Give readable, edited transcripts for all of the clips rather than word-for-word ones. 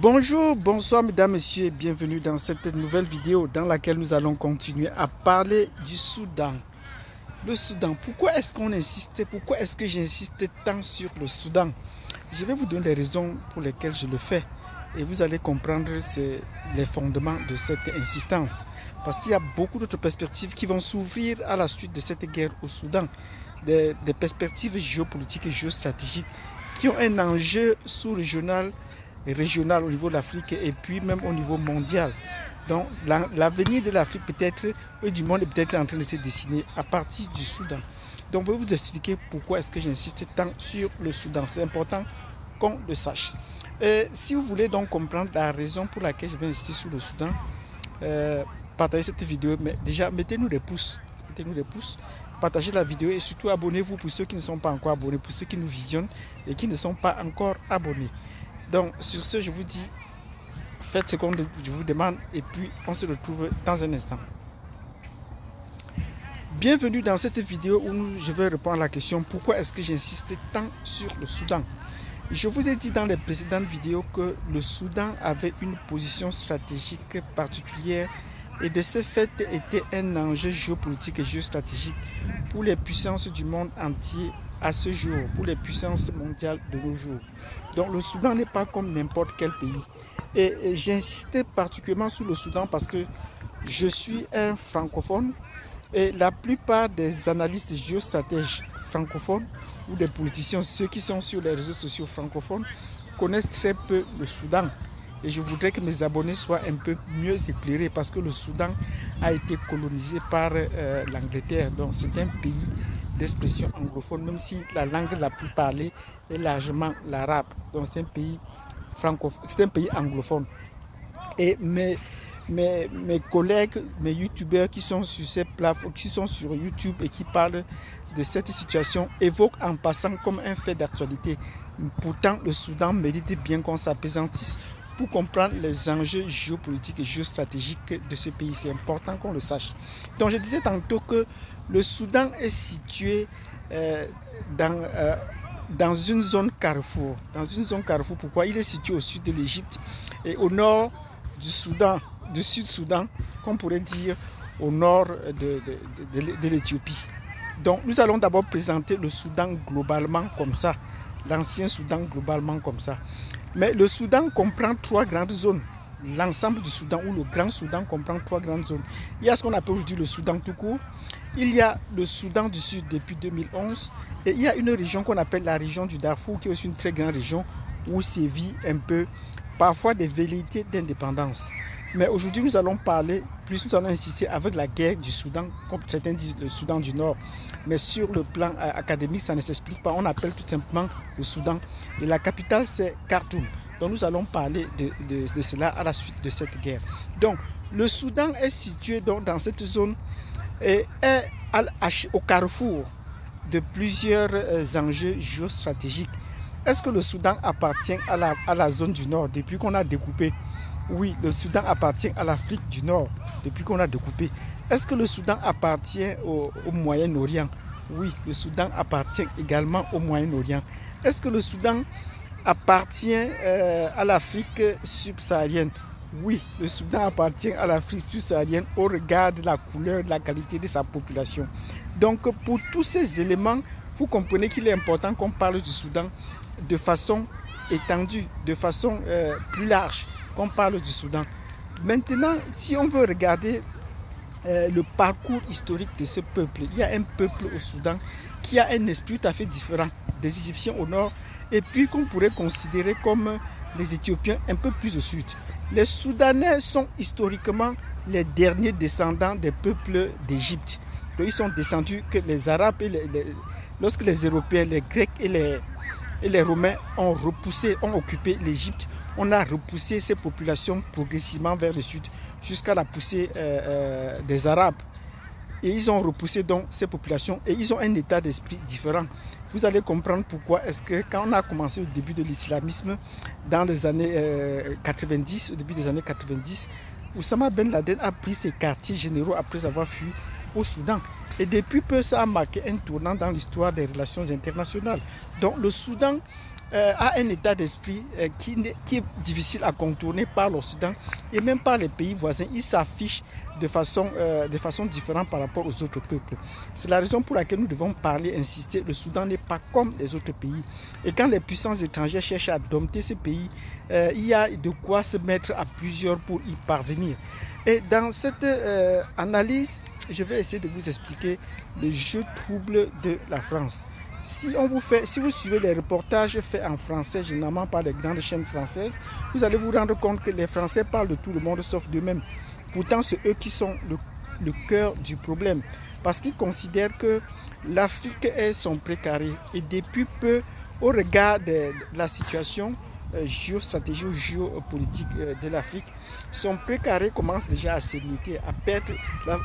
Bonjour, bonsoir mesdames, messieurs et bienvenue dans cette nouvelle vidéo dans laquelle nous allons continuer à parler du Soudan. Le Soudan, pourquoi est-ce qu'on insiste, pourquoi est-ce que j'insiste tant sur le Soudan? Je vais vous donner les raisons pour lesquelles je le fais et vous allez comprendre les fondements de cette insistance. Parce qu'il y a beaucoup d'autres perspectives qui vont s'ouvrir à la suite de cette guerre au Soudan. Des perspectives géopolitiques et géostratégiques qui ont un enjeu sous-régional et régional au niveau de l'Afrique et puis même au niveau mondial. Donc l'avenir de l'Afrique peut-être et du monde est peut-être en train de se dessiner à partir du Soudan. Donc je vais vous expliquer pourquoi est-ce que j'insiste tant sur le Soudan. C'est important qu'on le sache. Si vous voulez donc comprendre la raison pour laquelle je vais insister sur le Soudan, partagez cette vidéo, mais déjà mettez-nous des pouces. Mettez-nous des pouces. Partagez la vidéo et surtout abonnez-vous pour ceux qui ne sont pas encore abonnés, pour ceux qui nous visionnent et qui ne sont pas encore abonnés. Donc sur ce, je vous dis, faites ce que je vous demande et puis on se retrouve dans un instant. Bienvenue dans cette vidéo où je vais répondre à la question pourquoi est-ce que j'insiste tant sur le Soudan. Je vous ai dit dans les précédentes vidéos que le Soudan avait une position stratégique particulière et de ce fait était un enjeu géopolitique et géostratégique pour les puissances du monde entier à ce jour, pour les puissances mondiales de nos jours. Donc le Soudan n'est pas comme n'importe quel pays. Et j'insistais particulièrement sur le Soudan parce que je suis un francophone et la plupart des analystes géostratèges francophones ou des politiciens, ceux qui sont sur les réseaux sociaux francophones, connaissent très peu le Soudan. Et je voudrais que mes abonnés soient un peu mieux éclairés parce que le Soudan a été colonisé par l'Angleterre. Donc c'est un pays d'expression anglophone, même si la langue la plus parlée est largement l'arabe. Donc c'est un pays francophone, c'est un pays anglophone. Et mes collègues, mes youtubeurs qui sont sur ces plateformes, qui sont sur YouTube et qui parlent de cette situation, évoquent en passant comme un fait d'actualité. Pourtant, le Soudan mérite bien qu'on s'appesantisse pour comprendre les enjeux géopolitiques et géostratégiques de ce pays. C'est important qu'on le sache. Donc je disais tantôt que le Soudan est situé dans une zone carrefour. Dans une zone carrefour, pourquoi? Il est situé au sud de l'Égypte et au nord du Soudan, du Sud-Soudan, qu'on pourrait dire au nord de l'Éthiopie. Donc nous allons d'abord présenter le Soudan globalement comme ça, l'ancien Soudan globalement comme ça. Mais le Soudan comprend trois grandes zones. L'ensemble du Soudan ou le Grand Soudan comprend trois grandes zones. Il y a ce qu'on appelle aujourd'hui le Soudan tout court. Il y a le Soudan du Sud depuis 2011. Et il y a une région qu'on appelle la région du Darfour, qui est aussi une très grande région où sévit un peu parfois des velléités d'indépendance. Mais aujourd'hui, nous allons parler, plus nous allons insister avec la guerre du Soudan, comme certains disent le Soudan du Nord. Mais sur le plan académique, ça ne s'explique pas. On appelle tout simplement le Soudan. Et la capitale, c'est Khartoum. Donc nous allons parler de cela à la suite de cette guerre. Donc le Soudan est situé donc dans cette zone et est au carrefour de plusieurs enjeux géostratégiques. Est-ce que le Soudan appartient à la zone du Nord depuis qu'on a découpé? Oui, le Soudan appartient à l'Afrique du Nord depuis qu'on a découpé. Est-ce que le Soudan appartient au Moyen-Orient? Oui, le Soudan appartient également au Moyen-Orient. Est-ce que le Soudan appartient à l'Afrique subsaharienne? Oui, le Soudan appartient à l'Afrique subsaharienne au regard de la couleur, de la qualité de sa population. Donc pour tous ces éléments, vous comprenez qu'il est important qu'on parle du Soudan de façon étendue, de façon plus large, qu'on parle du Soudan. Maintenant, si on veut regarder le parcours historique de ce peuple, il y a un peuple au Soudan qui a un esprit tout à fait différent des Égyptiens au nord et puis qu'on pourrait considérer comme les Éthiopiens un peu plus au sud. Les Soudanais sont historiquement les derniers descendants des peuples d'Égypte. Donc ils sont descendus que les Arabes, lorsque les Européens, les Grecs et les Romains ont occupé l'Égypte, on a repoussé ces populations progressivement vers le sud jusqu'à la poussée des Arabes. Et ils ont repoussé donc ces populations et ils ont un état d'esprit différent. Vous allez comprendre pourquoi est-ce que quand on a commencé au début de l'islamisme, dans les années 90, au début des années 90, Oussama Ben Laden a pris ses quartiers généraux après avoir fui au Soudan. Et depuis peu, ça a marqué un tournant dans l'histoire des relations internationales. Donc le Soudan a un état d'esprit qui est difficile à contourner par l'Occident et même par les pays voisins. Il s'affiche de façon différente par rapport aux autres peuples. C'est la raison pour laquelle nous devons parler, insister. Le Soudan n'est pas comme les autres pays. Et quand les puissances étrangères cherchent à dompter ces pays, il y a de quoi se mettre à plusieurs pour y parvenir. Et dans cette analyse, je vais essayer de vous expliquer le jeu trouble de la France. Si vous suivez les reportages faits en français, généralement par les grandes chaînes françaises, vous allez vous rendre compte que les Français parlent de tout le monde sauf d'eux-mêmes. Pourtant, c'est eux qui sont le cœur du problème. Parce qu'ils considèrent que l'Afrique est son précaré. Et depuis peu, au regard de la situation géostratégique ou géopolitique de l'Afrique, son précaré commence déjà à s'émietter, à perdre.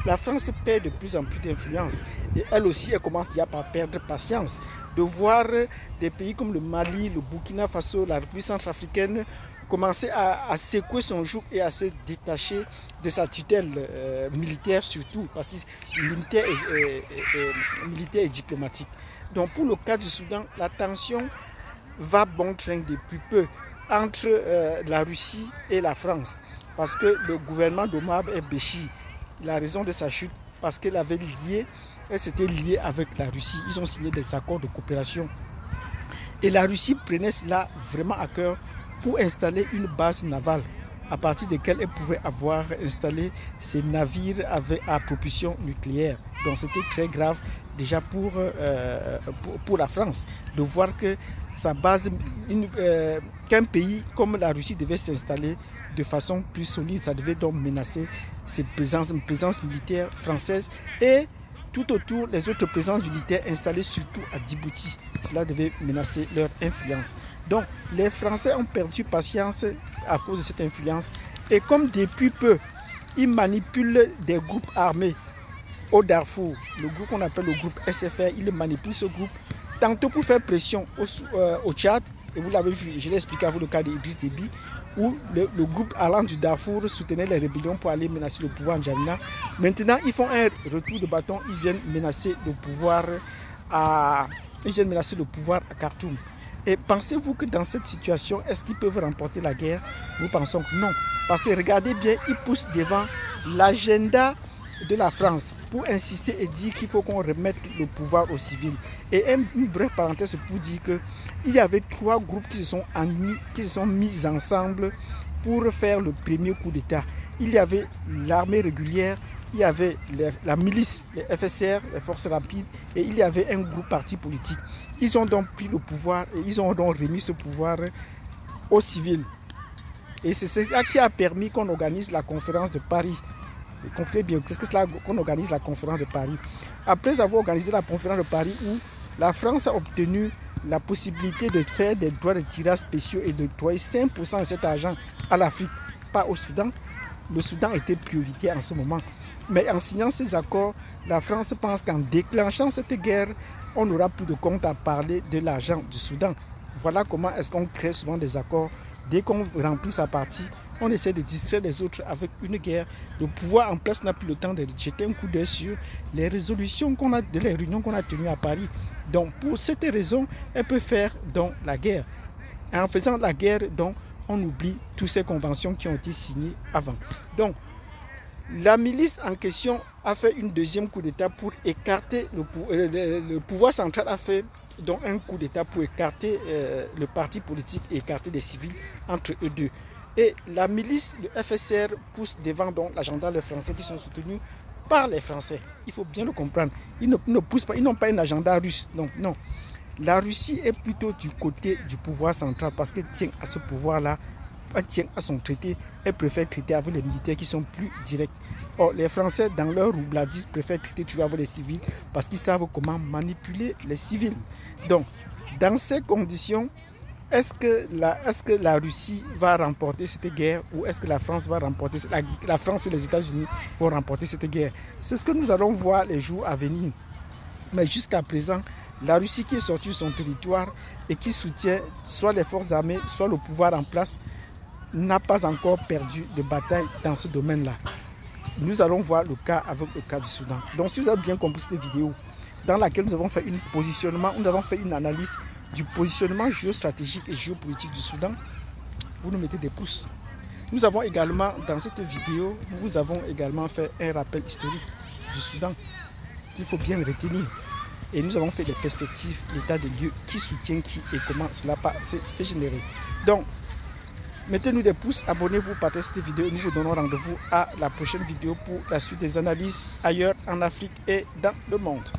La France perd de plus en plus d'influence. Et elle aussi, elle commence déjà par perdre patience. De voir des pays comme le Mali, le Burkina Faso, la République centrafricaine commencer à secouer son joug et à se détacher de sa tutelle militaire surtout, parce que militaire et diplomatique. Donc pour le cas du Soudan, la tension va bon train depuis peu entre la Russie et la France. Parce que le gouvernement d'Omar el-Béchir, la raison de sa chute, parce qu'elle s'était liée avec la Russie. Ils ont signé des accords de coopération. Et la Russie prenait cela vraiment à cœur pour installer une base navale à partir de laquelle elle pouvait avoir installé ses navires à propulsion nucléaire. Donc c'était très grave déjà pour la France de voir que sa base, qu'un pays comme la Russie devait s'installer de façon plus solide. Ça devait donc menacer une présence militaire française et tout autour les autres présences militaires installées surtout à Djibouti. Cela devait menacer leur influence. Donc les Français ont perdu patience à cause de cette influence. Et comme depuis peu, ils manipulent des groupes armés au Darfour, le groupe qu'on appelle le groupe SFR, ils manipulent ce groupe tantôt pour faire pression au Tchad, et vous l'avez vu, je l'ai expliqué à vous le cas d'Idriss Déby, où le groupe allant du Darfour soutenait les rébellions pour aller menacer le pouvoir en N'Djamena. Maintenant, ils font un retour de bâton, ils viennent menacer le pouvoir à Khartoum. Et pensez-vous que dans cette situation, est-ce qu'ils peuvent remporter la guerre? Nous pensons que non. Parce que regardez bien, ils poussent devant l'agenda de la France pour insister et dire qu'il faut qu'on remette le pouvoir aux civils. Et une brève parenthèse pour dire qu'il y avait 3 groupes qui se sont mis ensemble pour faire le premier coup d'État. Il y avait l'armée régulière, il y avait la milice, les FSR, les forces rapides, et il y avait un groupe parti politique. Ils ont donc pris le pouvoir et ils ont donc remis ce pouvoir aux civils. Et c'est cela qui a permis qu'on organise la conférence de Paris. Comprenez bien, qu'est-ce que c'est là qu'on organise la conférence de Paris? Après avoir organisé la conférence de Paris où la France a obtenu la possibilité de faire des droits de tirage spéciaux et d'octroyer 5% de cet argent à l'Afrique, pas au Soudan. Le Soudan était prioritaire en ce moment. Mais en signant ces accords, la France pense qu'en déclenchant cette guerre, on n'aura plus de compte à parler de l'argent du Soudan. Voilà comment est-ce qu'on crée souvent des accords. Dès qu'on remplit sa partie, on essaie de distraire les autres avec une guerre. Le pouvoir en place n'a plus le temps de jeter un coup d'œil sur les résolutions les réunions qu'on a tenues à Paris. Donc pour cette raison, elle peut faire donc la guerre. Et en faisant la guerre, donc, on oublie toutes ces conventions qui ont été signées avant. Donc la milice en question a fait une deuxième coup d'État pour écarter le pouvoir central a fait donc un coup d'État pour écarter le parti politique et écarter les civils entre eux deux. Et la milice, le FSR, pousse devant l'agenda des Français qui sont soutenus par les Français. Il faut bien le comprendre. Ils ne poussent pas, ils n'ont pas un agenda russe. Donc non. La Russie est plutôt du côté du pouvoir central parce qu'elle tient à ce pouvoir-là, elle tient à son traité, elle préfère traiter avec les militaires qui sont plus directs. Or, les Français, dans leur roubladisme, préfèrent traiter toujours avec les civils parce qu'ils savent comment manipuler les civils. Donc, dans ces conditions, est-ce que la Russie va remporter cette guerre ou est-ce que la France va remporter, la France et les États-Unis vont remporter cette guerre? C'est ce que nous allons voir les jours à venir. Mais jusqu'à présent, la Russie qui est sortie de son territoire et qui soutient soit les forces armées, soit le pouvoir en place, n'a pas encore perdu de bataille dans ce domaine-là. Nous allons voir le cas avec le cas du Soudan. Donc si vous avez bien compris cette vidéo, dans laquelle nous avons fait un positionnement, nous avons fait une analyse du positionnement géostratégique et géopolitique du Soudan, vous nous mettez des pouces. Nous avons également, dans cette vidéo, nous avons également fait un rappel historique du Soudan qu'il faut bien retenir. Et nous avons fait des perspectives, l'état des lieux, qui soutient qui et comment cela s'est dégénéré. Donc, mettez-nous des pouces, abonnez-vous, partagez cette vidéo. Nous vous donnons rendez-vous à la prochaine vidéo pour la suite des analyses ailleurs en Afrique et dans le monde.